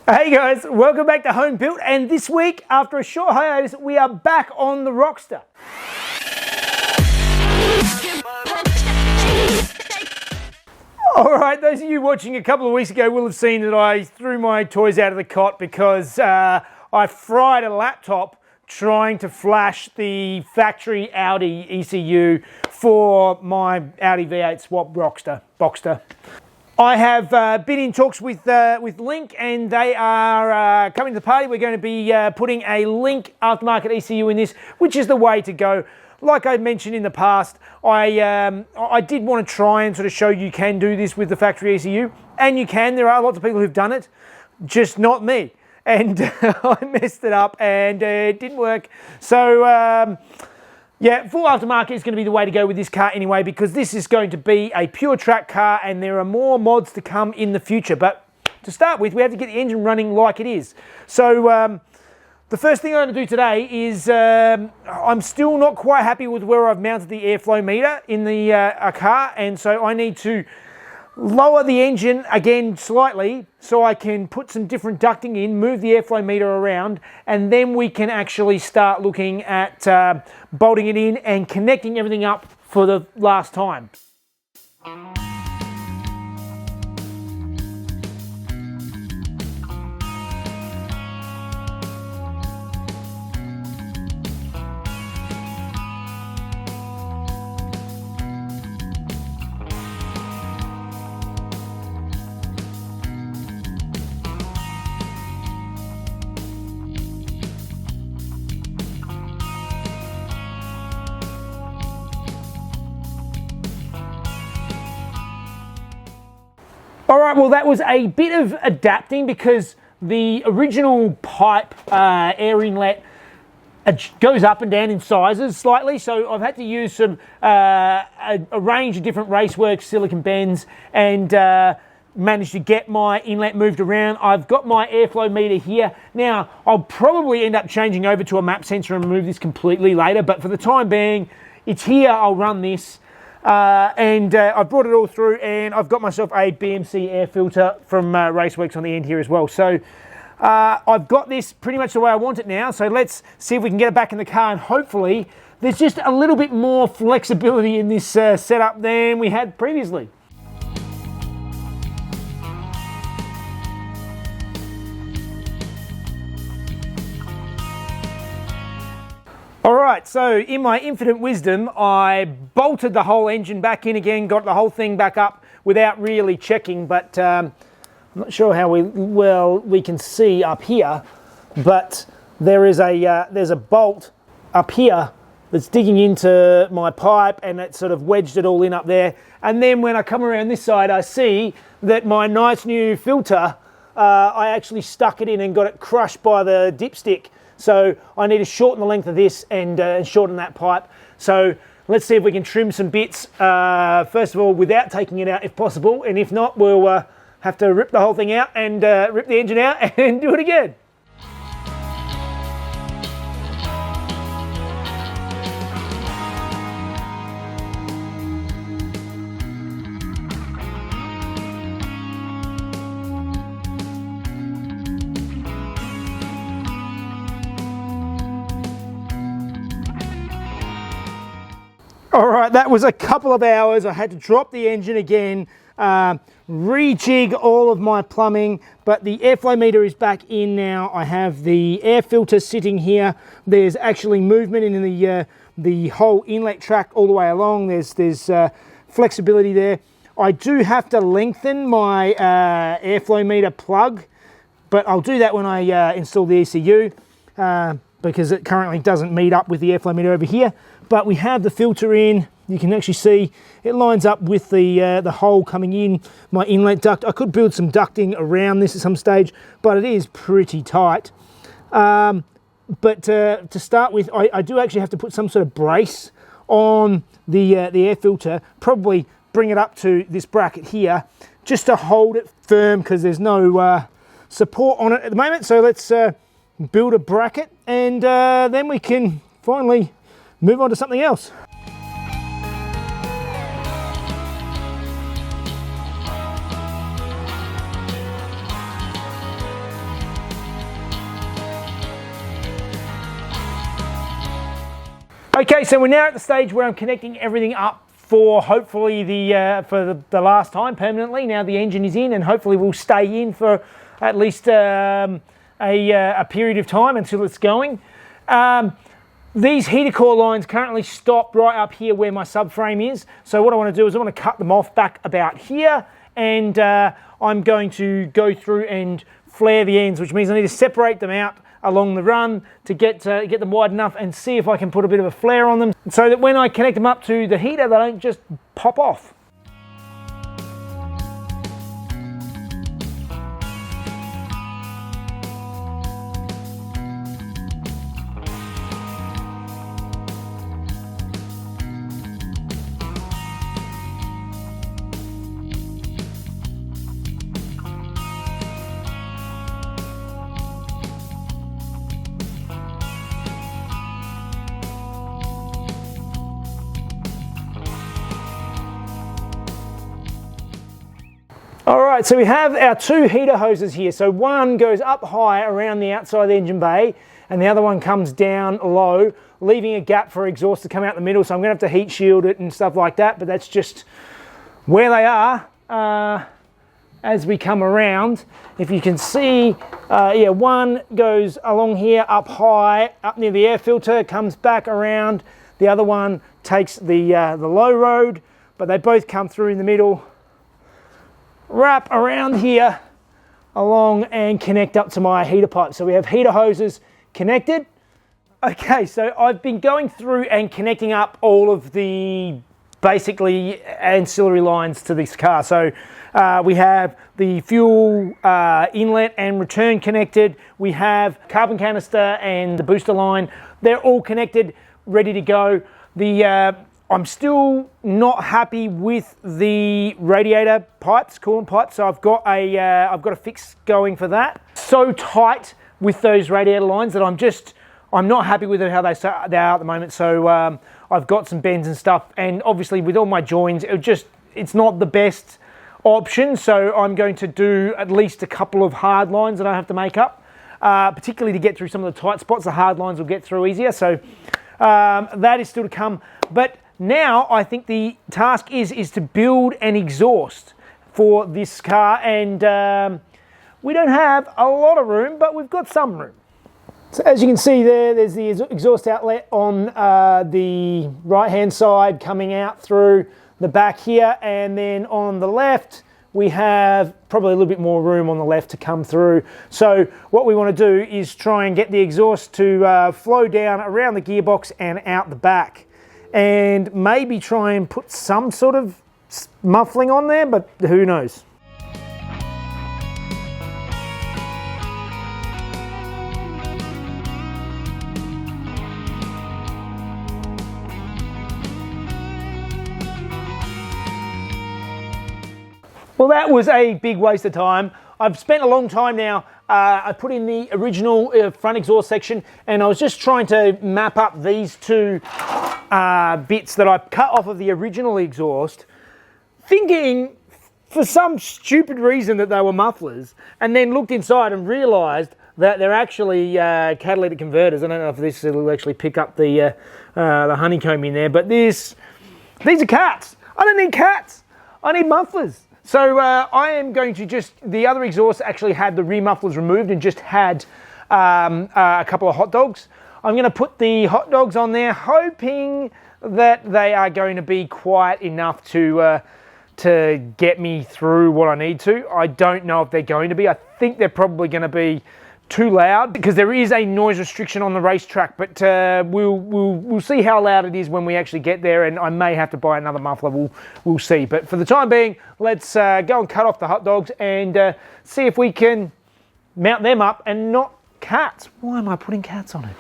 Hey guys, welcome back to Home Built, and this week, after a short hiatus, we are back on the Rockster. Alright, those of you watching a couple of weeks ago will have seen that I threw my toys out of the cot because I fried a laptop trying to flash the factory Audi ECU for my Audi V8 swap Boxster. I have been in talks with Link, and they are coming to the party. We're going to be putting a Link aftermarket ECU in this, which is the way to go. Like I mentioned in the past, I did want to try and sort of show you can do this with the factory ECU, and you can. There are lots of people who've done it, just not me. And I messed it up, and it didn't work. So yeah, full aftermarket is going to be the way to go with this car anyway, because this is going to be a pure track car and there are more mods to come in the future. But to start with, we have to get the engine running like it is. So the first thing I'm going to do today is I'm still not quite happy with where I've mounted the airflow meter in the car, and so I need to lower the engine again slightly so I can put some different ducting in, move the airflow meter around, and then we can actually start looking at bolting it in and connecting everything up for the last time. All right, well, that was a bit of adapting because the original pipe air inlet goes up and down in sizes slightly, so I've had to use some a range of different Raceworks silicon bends and managed to get my inlet moved around. I've got my airflow meter here. Now, I'll probably end up changing over to a map sensor and remove this completely later, but for the time being, it's here. I'll run this. I've brought it all through, and I've got myself a BMC air filter from Raceworks on the end here as well. So I've got this pretty much the way I want it now. So let's see if we can get it back in the car, and hopefully there's just a little bit more flexibility in this setup than we had previously. Alright, so in my infinite wisdom, I bolted the whole engine back in again, got the whole thing back up without really checking, but I'm not sure how well we can see up here, but there's a bolt up here that's digging into my pipe, and it sort of wedged it all in up there. And then when I come around this side, I see that my nice new filter, I actually stuck it in and got it crushed by the dipstick. So I need to shorten the length of this and shorten that pipe. So let's see if we can trim some bits, first of all, without taking it out if possible. And if not, we'll have to rip the whole thing out and rip the engine out and do it again. All right, that was a couple of hours. I had to drop the engine again, rejig all of my plumbing, but the airflow meter is back in now. I have the air filter sitting here. There's actually movement in the whole inlet track all the way along. There's flexibility there. I do have to lengthen my airflow meter plug, but I'll do that when I install the ECU because it currently doesn't meet up with the airflow meter over here. But we have the filter in. You can actually see it lines up with the hole coming in my inlet duct. I could build some ducting around this at some stage, but it is pretty tight. But to start with, I do actually have to put some sort of brace on the air filter, probably bring it up to this bracket here, just to hold it firm because there's no support on it at the moment. So let's build a bracket, and then we can finally move on to something else. Okay, so we're now at the stage where I'm connecting everything up for hopefully the last time permanently. Now the engine is in, and hopefully will stay in for at least a period of time until it's going. These heater core lines currently stop right up here where my subframe is. So what I want to do is I want to cut them off back about here, and I'm going to go through and flare the ends, which means I need to separate them out along the run to get them wide enough and see if I can put a bit of a flare on them so that when I connect them up to the heater, they don't just pop off. All right, so we have our two heater hoses here. So one goes up high around the outside of the engine bay, and the other one comes down low, leaving a gap for exhaust to come out the middle. So I'm gonna have to heat shield it and stuff like that, but that's just where they are as we come around. If you can see, yeah, one goes along here up high, up near the air filter, comes back around. The other one takes the low road, but they both come through in the middle, wrap around here along and connect up to my heater pipe. So we have heater hoses connected. Okay, so I've been going through and connecting up all of the basically ancillary lines to this car. So we have the fuel inlet and return connected. We have carbon canister and the booster line. They're all connected, ready to go. I'm still not happy with the radiator pipes, coolant pipes. So I've got a fix going for that. So tight with those radiator lines that I'm not happy with how they are at the moment. So I've got some bends and stuff, and obviously with all my joins, it's not the best option. So I'm going to do at least a couple of hard lines that I have to make up, particularly to get through some of the tight spots. The hard lines will get through easier. So that is still to come. But now I think the task is to build an exhaust for this car, and we don't have a lot of room, but we've got some room. So as you can see there's the exhaust outlet on the right hand side coming out through the back here, and then on the left we have probably a little bit more room on the left to come through. So what we want to do is try and get the exhaust to flow down around the gearbox and out the back, and maybe try and put some sort of muffling on there, but who knows. Well, that was a big waste of time. I've spent a long time now. I put in the original front exhaust section, and I was just trying to map up these two bits that I cut off of the original exhaust, thinking for some stupid reason that they were mufflers, and then looked inside and realised that they're actually catalytic converters. I don't know if this will actually pick up the honeycomb in there, but these are cats. I don't need cats. I need mufflers. So I am going to the other exhaust actually had the rear mufflers removed and just had a couple of hot dogs. I'm going to put the hot dogs on there, hoping that they are going to be quiet enough to get me through what I need to. I don't know if they're going to be. I think they're probably going to be too loud because there is a noise restriction on the racetrack, but we'll see how loud it is when we actually get there, and I may have to buy another muffler. We'll see. But for the time being, let's go and cut off the hot dogs and see if we can mount them up and not cats. Why am I putting cats on it?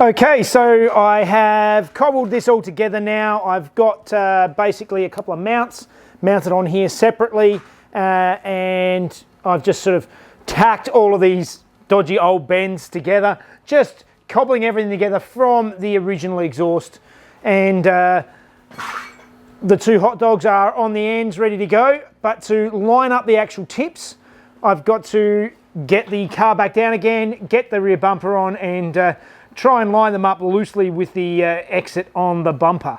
Okay, so I have cobbled this all together now. I've got basically a couple of mounts mounted on here separately, and I've just sort of tacked all of these dodgy old bends together, just cobbling everything together from the original exhaust. And the two hot dogs are on the ends ready to go, but to line up the actual tips, I've got to get the car back down again, get the rear bumper on, and try and line them up loosely with the exit on the bumper.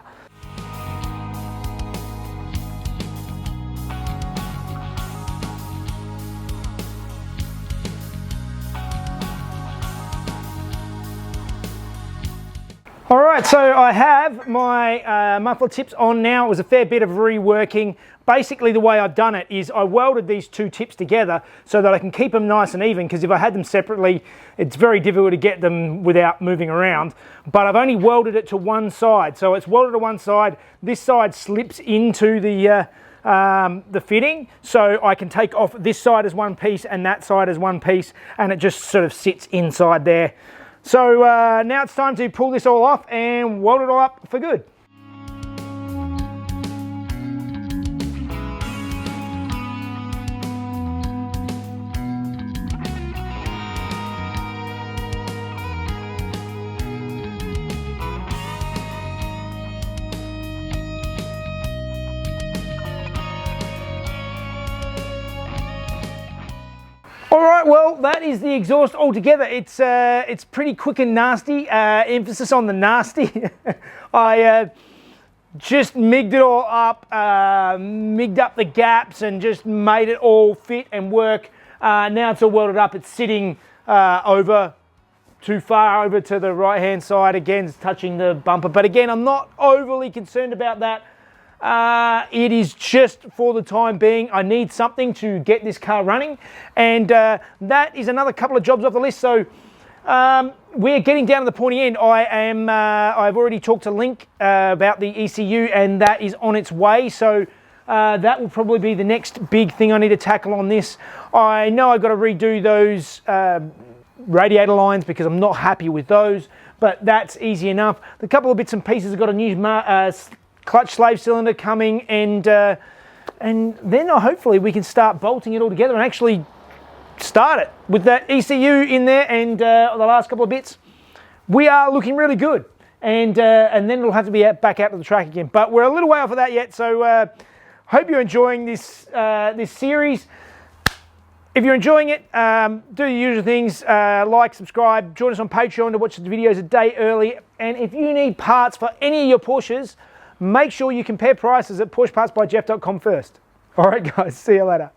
All right, so I have my muffler tips on now. It was a fair bit of reworking. Basically, the way I've done it is I welded these two tips together so that I can keep them nice and even, because if I had them separately, it's very difficult to get them without moving around. But I've only welded it to one side. So it's welded to one side. This side slips into the fitting, so I can take off this side as one piece and that side as one piece, and it just sort of sits inside there. So now it's time to pull this all off and weld it all up for good. All right, well, that is the exhaust altogether. It's pretty quick and nasty. Emphasis on the nasty. I just migged it all up, migged up the gaps, and just made it all fit and work. Now it's all welded up. It's sitting over too far over to the right-hand side. Again, it's touching the bumper. But again, I'm not overly concerned about that. It is just for the time being. I need something to get this car running, and that is another couple of jobs off the list. So we're getting down to the pointy end. I've already talked to Link about the ECU, and that is on its way. So that will probably be the next big thing I need to tackle on this. I know I've got to redo those radiator lines because I'm not happy with those, but that's easy enough. The couple of bits and pieces have got a new clutch slave cylinder coming, and then hopefully we can start bolting it all together and actually start it with that ECU in there, and the last couple of bits. We are looking really good, and then it'll have to be back out to the track again. But we're a little way off of that yet, so hope you're enjoying this this series. If you're enjoying it, do the usual things, like, subscribe, join us on Patreon to watch the videos a day early, and if you need parts for any of your Porsches, make sure you compare prices at PorschePartsByJeff.com first. All right, guys, see you later.